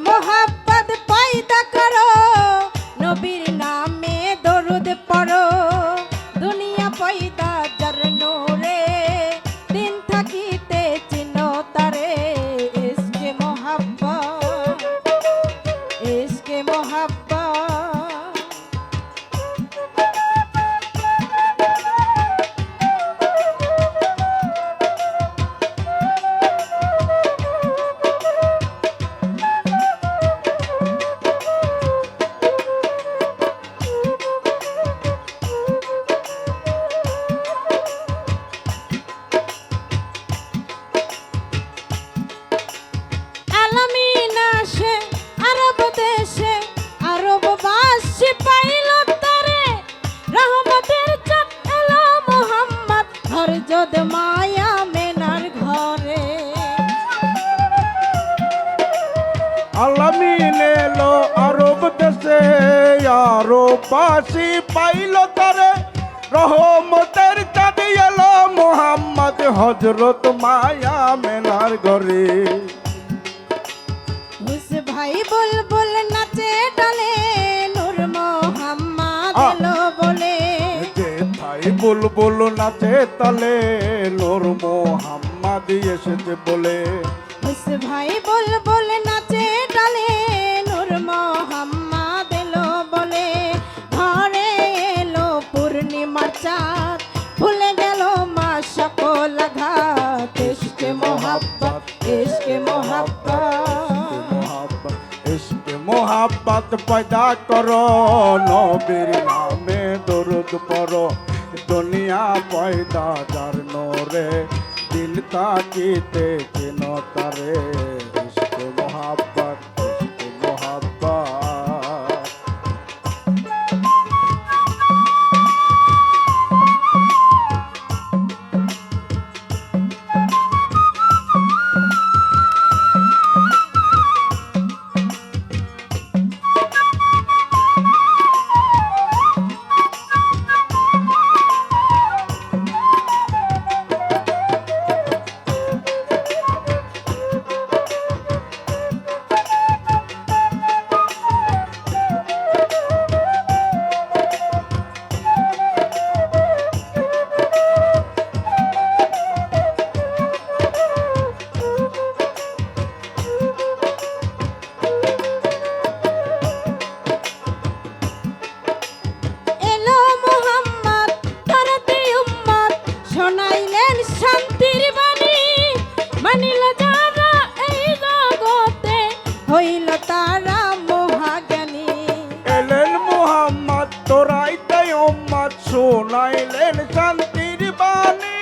मोहब्बत पैदा करो नबीर नामे दरूद पढ़ो दुनिया पैदा जार नूरे दिन থাকিতে চিনো তারে ইশকে मोहब्बत जद माया मेनार घरे আলামিন এলো আরব দেশে আরো পাশি পাইল তারে রহমতের চাঁদ এলো মোহাম্মদ হযরত মায়া মেনার ঘরে हुस भाई बुलबुल नाचे डाले नूर मोहम्मद एलो बोले যে ভাই বুলবুল নাচে তালে নূর মোহাম্মদ এসেছে বলে हुस भाई बुलबुल नाचे डाले नूर मोहम्मद एलो बोले घरे एलो पूर्णिमार चाँद भूले गेलो मा सकल घात इश्के मोहब्बत इश्के मोहब्बत पैदा करो नबीर नामे दरूद पढ़ो दुनिया पैदा जार नूरे दिल ताकीते चिनो तारे इश्के मोहब्बत হইল তারা মহাজ্ঞানী এলেন মুহাম্মদ তোরাইতে উম্মত শোনাইলেন শান্তির বাণী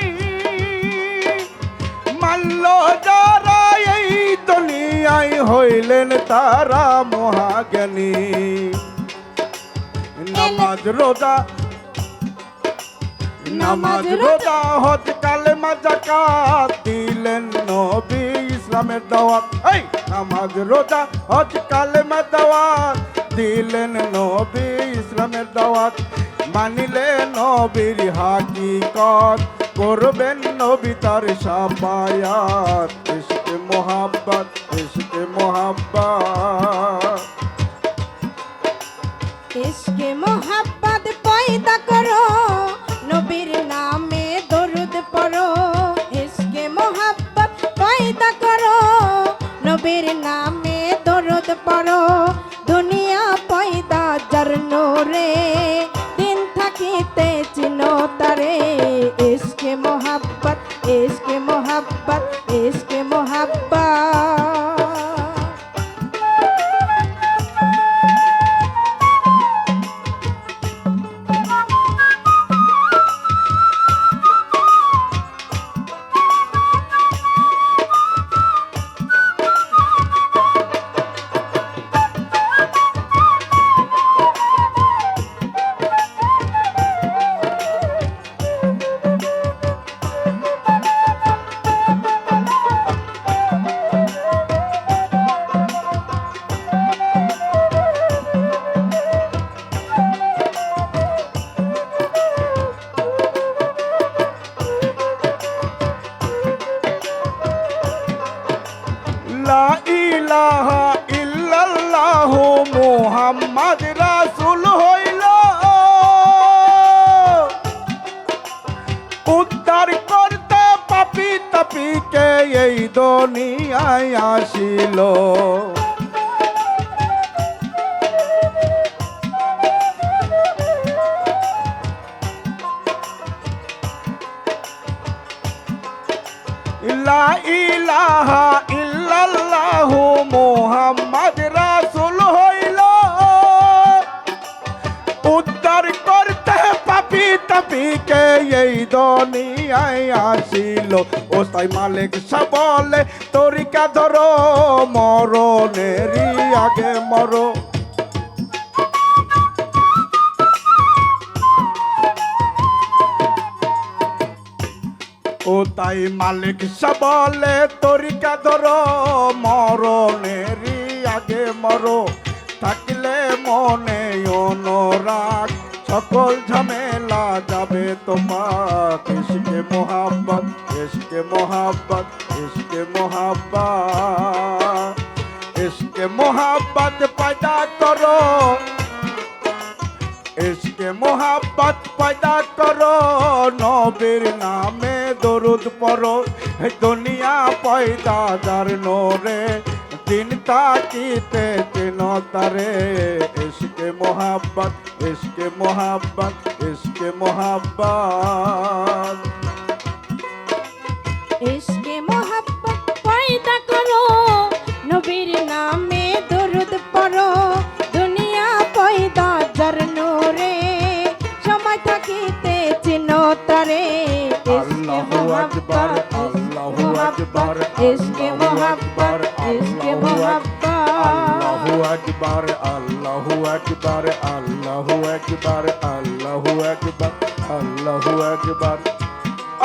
মানল যারা এই দুনিয়ায় হইলেন তারা মহাজ্ঞানী নামাজ রোজা হজ কালেমা যাকাত দিলেন নবী ইসলামের দাওয়াত এই নামাজ রোজা হজ কালেমা দাওয়াত দিলেন নবী ইসলামের দাওয়াত মানিলে নবীর হাকিকত করবেন নবী তার শাফায়াত ইশকে মোহাব্বত इश्के मोहब्बत पैदा करो नबीर नामे दरूद पढ़ो इश्के मोहब्बत पैदा करो नबीर नामे दरूद पढ़ो दुनिया पैदा जार नूरे दिन থাকিতে চিনো তারে इश्के मोहब्बत মোহাম্মদ রাসূল হইল উদ্ধার করতে পাপী তাপীকে এই দুনিয়ায় আসিল লা ইলাহা ইল্লাল্লাহু মুহাম্মদ রাসূল হইল উদ্ধার করতে পাপী তাপীকে এই দুনিয়ায় আসিল ওস্তাদ মালিক সাহেব বলে তরিকা ধরো মরণেরই আগে মরো ও তাই মালিক সাহেব বলে তরিকা ধরো মরণেরই আগে মরো থাকলে মনে অনুরাগ সকল ঝামেলা যাবে তোমার ইশকে মোহাব্বত ইশকে মোহাব্বত ইশকে মোহাব্বত ইশকে মোহাব্বত পয়দা করো ইশকে মোহাব্বত পয়দা করো নবীর নামে দরুদ পড়ো দুনিয়া পয়দা যার নোরে দিন তাকিতে চিন তারে ইশকে মোহাব্বত ইশকে মোহাব্বত ইশকে মোহাব্বত ইশকে মোহাব্বত পয়দা করো নবীর নামে দরুদ পড়ো দুনিয়া পয়দা যার নূরে সময় থাকিতে চিনো তারে আল্লাহু আকবার আল্লাহু আকবার ইশকে মোহাব্বত ইশকে মোহাব্বত আল্লাহু আকবার আল্লাহু আকবার আল্লাহু আকবার আল্লাহু আকবার আল্লাহু আকবার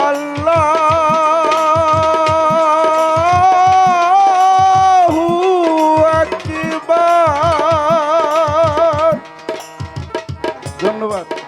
আল্লাহু আকবার ধন্যবাদ।